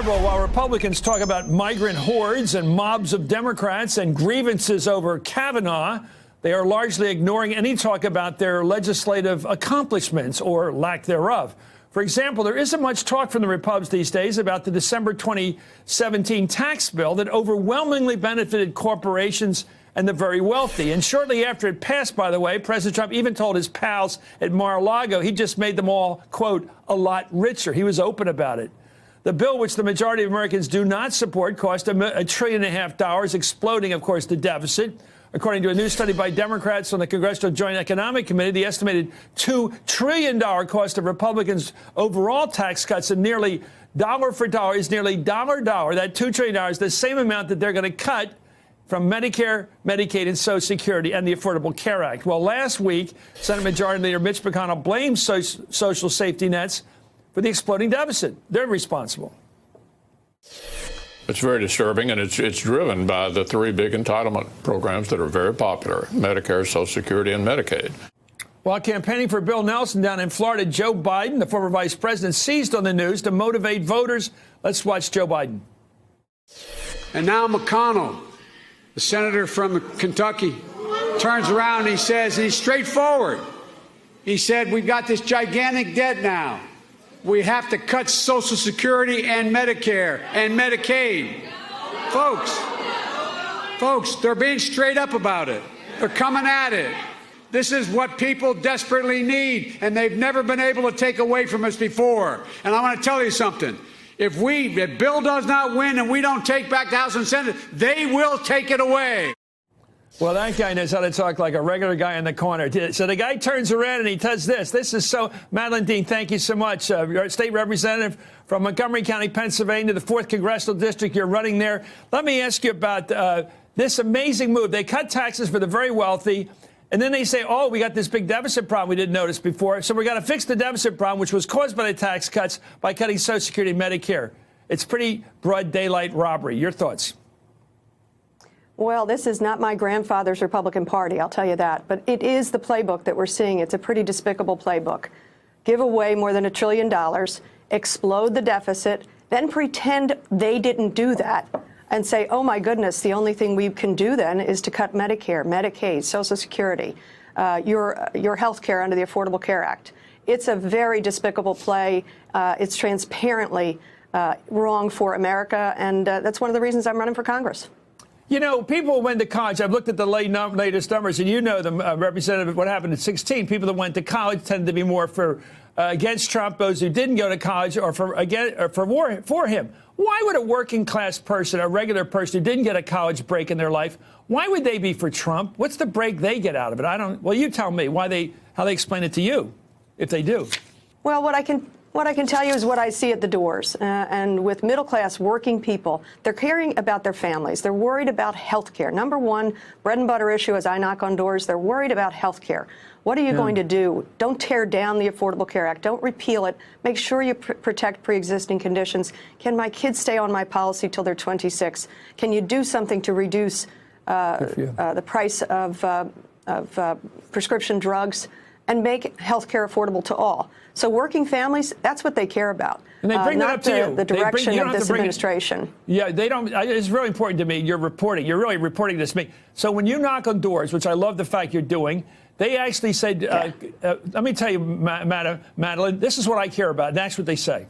Well, while Republicans talk about migrant hordes and mobs of Democrats and grievances over Kavanaugh, they are largely ignoring any talk about their legislative accomplishments or lack thereof. For example, there isn't much talk from the Repubs these days about the December 2017 tax bill that overwhelmingly benefited corporations and the very wealthy. And shortly after it passed, by the way, President Trump even told his pals at Mar-a-Lago he just made them all, quote, a lot richer. He was open about it. The bill, which the majority of Americans do not support, cost $1.5 trillion, exploding, of course, the deficit. According to a new study by Democrats on the Congressional Joint Economic Committee, the estimated $2 trillion cost of Republicans' overall tax cuts and nearly dollar for dollar is nearly dollar. That $2 trillion is the same amount that they're going to cut from Medicare, Medicaid, and Social Security and the Affordable Care Act. Well, last week, Senate Majority Leader Mitch McConnell blamed social safety nets for the exploding deficit. They're responsible. It's very disturbing, and it's driven by the three big entitlement programs that are very popular: Medicare, Social Security, and Medicaid. While campaigning for Bill Nelson down in Florida, Joe Biden, the former vice president, seized on the news to motivate voters. Let's watch Joe Biden. And now McConnell, the senator from Kentucky, turns around and he says, and he's straightforward. He said, we've got this gigantic debt now. We have to cut Social Security and Medicare and Medicaid. Folks, they're being straight up about it. They're coming at it. This is what people desperately need, and they've never been able to take away from us before. And I want to tell you something. If Bill does not win and we don't take back the House and Senate, they will take it away. Well, that guy knows how to talk like a regular guy in the corner. So the guy turns around and he does this. This is so... Madeline Dean, thank you so much. You're a state representative from Montgomery County, Pennsylvania, the 4th Congressional District. You're running there. Let me ask you about this amazing move. They cut taxes for the very wealthy, and then they say, oh, we got this big deficit problem we didn't notice before, so we got to fix the deficit problem, which was caused by the tax cuts, by cutting Social Security and Medicare. It's pretty broad daylight robbery. Your thoughts? Well, this is not my grandfather's Republican Party, I'll tell you that. But it is the playbook that we're seeing. It's a pretty despicable playbook. Give away more than $1 trillion, explode the deficit, then pretend they didn't do that and say, oh, my goodness, the only thing we can do then is to cut Medicare, Medicaid, Social Security, your health care under the Affordable Care Act. It's a very despicable play. It's transparently wrong for America, and that's one of the reasons I'm running for Congress. You know, people went to college. I've looked at the latest numbers, and you know them, Representative, what happened at 16. People that went to college tended to be more for against Trump. Those who didn't go to college or for him. Why would a working class person, a regular person who didn't get a college break in their life, why would they be for Trump? What's the break they get out of it? I don't. Well, you tell me how they explain it to you, if they do. Well, what I can tell you is what I see at the doors. And with middle-class working people, they're caring about their families. They're worried about health care. Number one, bread and butter issue as I knock on doors, they're worried about health care. What are you going to do? Don't tear down the Affordable Care Act. Don't repeal it. Make sure you protect pre-existing conditions. Can my kids stay on my policy till they're 26? Can you do something to reduce the price of prescription drugs and make health care affordable to all? So working families, that's what they care about. And they bring that up to you. The direction of this administration. Yeah, they don't. It's really important to me. You're really reporting this to me. So when you knock on doors, which I love the fact you're doing, they actually said, let me tell you, Madeline, this is what I care about. And that's what they say.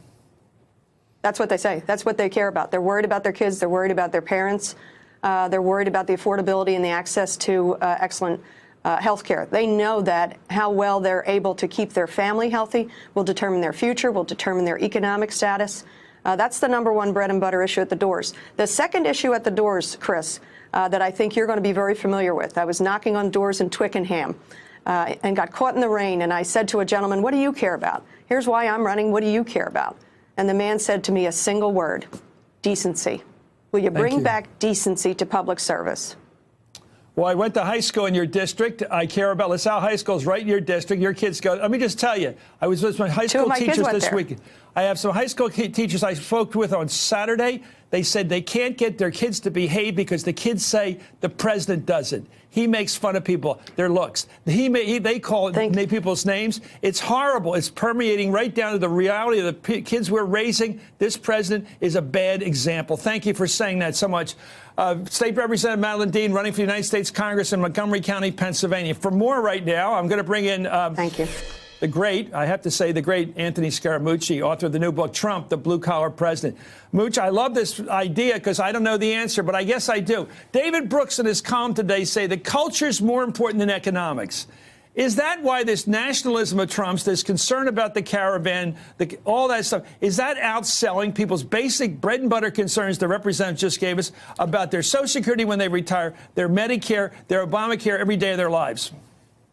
That's what they say. That's what they care about. They're worried about their kids. They're worried about their parents. They're worried about the affordability and the access to excellent health care. They know that how well they're able to keep their family healthy will determine their future, will determine their economic status. That's the number one bread and butter issue at the doors. The second issue at the doors, Chris, that I think you're going to be very familiar with. I was knocking on doors in Twickenham and got caught in the rain, and I said to a gentleman, what do you care about? Here's why I'm running. What do you care about? And the man said to me a single word: decency. Will you bring back decency to public service? Well, I went to high school in your district. I care about LaSalle High School is right in your district. Your kids go. Let me just tell you, I was with my high school teachers this week. I have some high school teachers I spoke with on Saturday. They said they can't get their kids to behave because the kids say the president doesn't. He makes fun of people, their looks. They call people's names. It's horrible. It's permeating right down to the reality of the kids we're raising. This president is a bad example. Thank you for saying that so much. State Representative Madeline Dean, running for the United States Congress in Montgomery County, Pennsylvania. For more right now, I'm going to bring in Thank you. the great, I have to say, the great Anthony Scaramucci, author of the new book, Trump, the Blue-Collar President. Mooch, I love this idea because I don't know the answer, but I guess I do. David Brooks in his column today say the culture's more important than economics. Is that why this nationalism of Trump's, this concern about the caravan, all that stuff, is that outselling people's basic bread and butter concerns the representative just gave us about their Social Security when they retire, their Medicare, their Obamacare every day of their lives?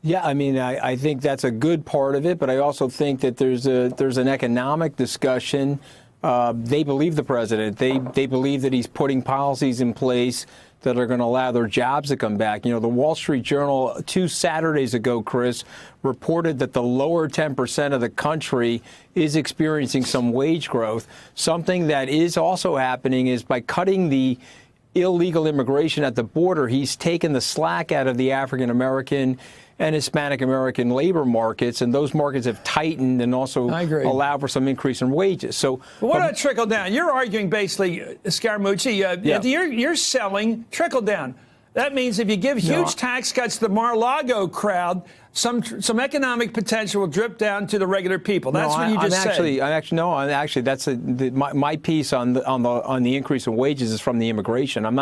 Yeah, I mean, I think that's a good part of it, but I also think that there's an economic discussion. They believe the president. They believe that he's putting policies in place that are going to allow their jobs to come back. You know, the Wall Street Journal 2 Saturdays ago, Chris, reported that the lower 10% of the country is experiencing some wage growth. Something that is also happening is by cutting the illegal immigration at the border, he's taken the slack out of the African American and Hispanic American labor markets, and those markets have tightened and also allow for some increase in wages. So, what about trickle down? You're arguing basically, Scaramucci, you're selling trickle down. That means if you give huge tax cuts to the Mar-a-Lago crowd, some economic potential will drip down to the regular people. That's what you just said. That's my piece on the increase in wages is from the immigration. I'm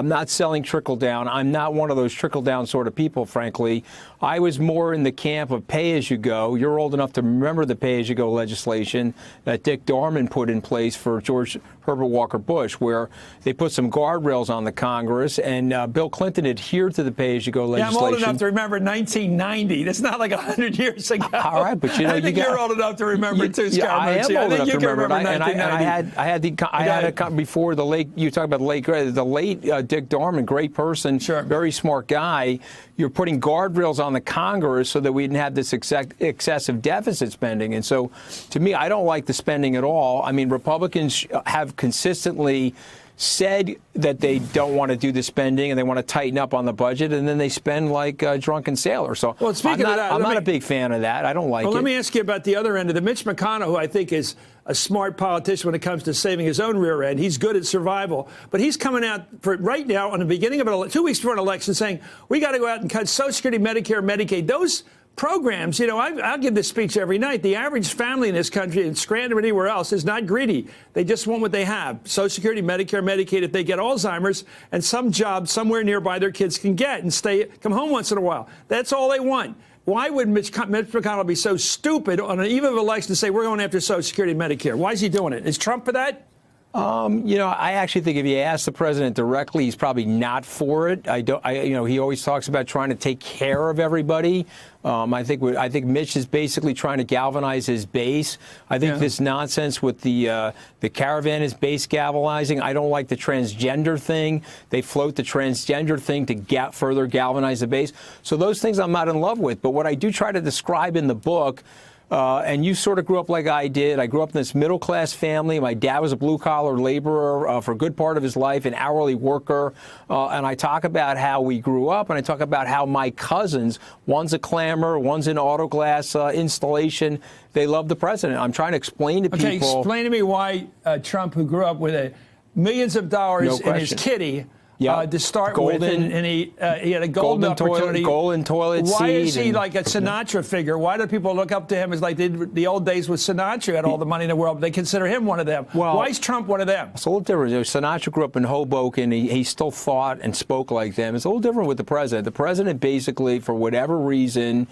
not selling trickle down. I'm not one of those trickle down sort of people, frankly. I was more in the camp of pay as you go. You're old enough to remember the pay as you go legislation that Dick Dorman put in place for George Herbert Walker Bush, where they put some guardrails on the Congress, and Bill Clinton adhered to the pay as you go legislation. Yeah, I'm old enough to remember 1990. That's not like 100 years ago. All right, but you know, I think you're old enough to remember too, Scaramucci. Yeah, I am old enough to remember. I had before the late. You talk about the late Dick Dorman, great person, very smart guy. You're putting guardrails on the Congress so that we didn't have this excessive deficit spending. And so, to me, I don't like the spending at all. I mean, Republicans have consistently said that they don't want to do the spending and they want to tighten up on the budget, and then they spend like a drunken sailor. So I'm not a big fan of that. I don't like it. Let me ask you about the other end of the Mitch McConnell, who I think is a smart politician when it comes to saving his own rear end. He's good at survival, but he's coming out for right now on the beginning of 2 weeks before an election saying we got to go out and cut Social Security, Medicare, Medicaid. Those programs, you know, I'll give this speech every night. The average family in this country, in Scranton or anywhere else, is not greedy. They just want what they have. Social Security, Medicare, Medicaid, if they get Alzheimer's, and some job somewhere nearby their kids can get and come home once in a while. That's all they want. Why would Mitch McConnell be so stupid on an eve of election to say we're going after Social Security and Medicare? Why is he doing it? Is Trump for that? You know, I actually think if you ask the president directly, he's probably not for it. He always talks about trying to take care of everybody. I think Mitch is basically trying to galvanize his base. I think this nonsense with the caravan is base galvanizing. I don't like the transgender thing. They float the transgender thing to further galvanize the base. So those things I'm not in love with. But what I do try to describe in the book, and you sort of grew up like I did. I grew up in this middle-class family. My dad was a blue-collar laborer for a good part of his life, an hourly worker. And I talk about how we grew up, and I talk about how my cousins, one's a clamor, one's in auto glass installation, they love the president. I'm trying to explain to people. Okay, explain to me why Trump, who grew up with millions of dollars in his kitty, to start with, and he had a golden opportunity. Golden toilet seat. Why is he like a Sinatra figure? Why do people look up to him as like the old days with Sinatra, had all the money in the world, but they consider him one of them? Well, why is Trump one of them? It's a little different. Sinatra grew up in Hoboken. He still thought and spoke like them. It's a little different with the president. The president basically, for whatever reason,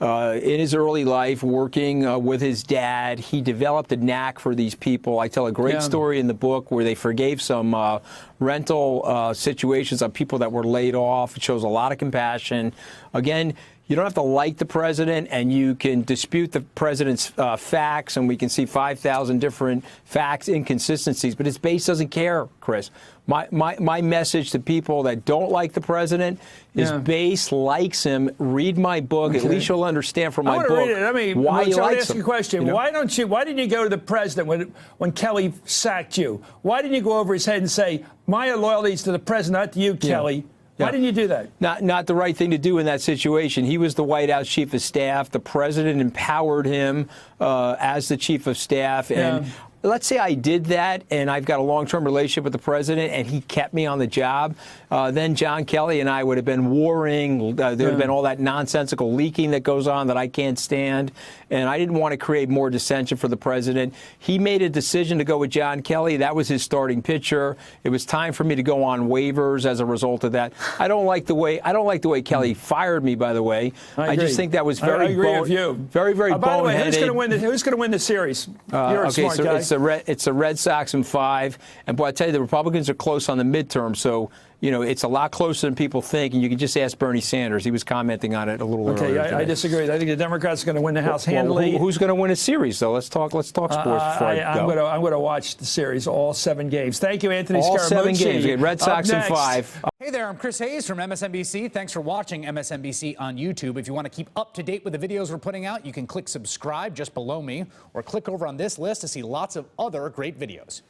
in his early life, working with his dad, he developed a knack for these people. I tell a great story in the book where they forgave some rental situations on people that were laid off. It shows a lot of compassion. Again, You don't have to like the president, and you can dispute the president's facts, and we can see 5,000 different facts, inconsistencies. But his base doesn't care, Chris. My message to people that don't like the president, his base likes him. Read my book. At least you'll understand from my book read it. I mean, why he so likes I ask him. you a question. You know? Why didn't you go to the president when Kelly sacked you? Why didn't you go over his head and say, my loyalty is to the president, not to you, Kelly? Why didn't you do that? Not the right thing to do in that situation. He was the White House chief of staff. The president empowered him as the chief of staff. And let's say I did that, and I've got a long-term relationship with the president, and he kept me on the job. Then John Kelly and I would have been warring. There would have been all that nonsensical leaking that goes on that I can't stand. And I didn't want to create more dissension for the president. He made a decision to go with John Kelly. That was his starting pitcher. It was time for me to go on waivers as a result of that. I don't like the way Kelly fired me, by the way. I just think that was very I agree with you. Very, very by the way, boneheaded. who's going to win the series? You're a Okay, smart so guy. it's the Red Sox in 5. And boy, I tell you, the Republicans are close on the midterm. So, you know, it's a lot closer than people think. And you can just ask Bernie Sanders. He was commenting on it a little earlier today. I disagree. I think the Democrats are going to win the House handily. Who's going to win a series, though? Let's talk sports before I go. I'm going to watch the series, all 7 games. Thank you, Anthony All Scaramucci. 7 games. Okay, Red Sox in 5. Hey there, I'm Chris Hayes from MSNBC. Thanks for watching MSNBC on YouTube. If you want to keep up to date with the videos we're putting out, you can click subscribe just below me or click over on this list to see lots of other great videos.